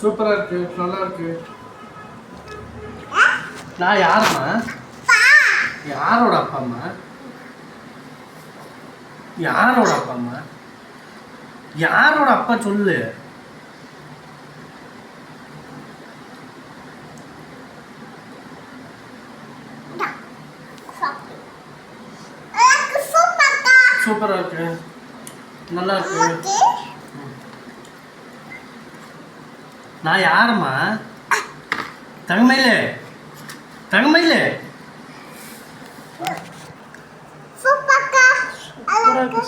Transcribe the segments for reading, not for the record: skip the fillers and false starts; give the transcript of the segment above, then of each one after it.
சூப்பரா இருக்கு, நல்லா இருக்கு. நான் யாரும்மா? யாரோட அப்பா அம்மா? யாரோட அப்பா அம்மா? யாரோட அப்பா சொல்லு. சூப்பரா இருக்கு, நல்லா இருக்கு. நான் யாரும்மா? தங்கமயிலே, தங்கமயிலே.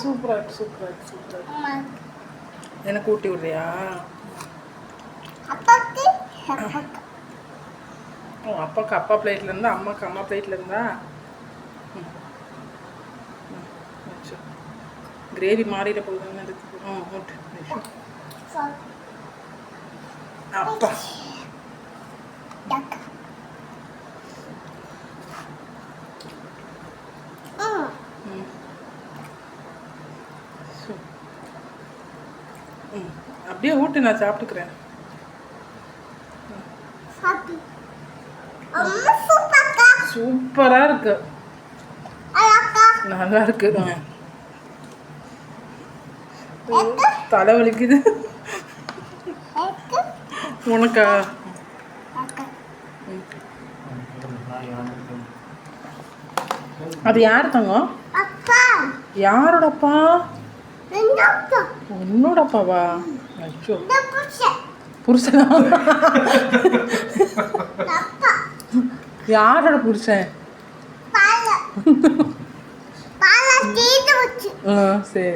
சூப்பரா இருக்கு. எனக்கு ஊட்டி விடுறியா? அப்பாவுக்கு அப்பா பிளேட்ல இருந்தா, அம்மாவுக்கு அம்மா பிளேட்ல இருந்தா. கிரேவி மாறிட போகுதுன்னு இருக்கு. அப்பா அப்படியே ஊட்டு, நான் சாப்பிட்டுக்கிறேன். சூப்பரா இருக்கு, நல்லா இருக்கு. தலை வலிக்குது உனக்கா? அது யார் தங்கம்? யாரோட அப்பா? உன்னோட அப்பாவா? அச்சோ, புருஷனா? யாரோட புருஷன்? சரி.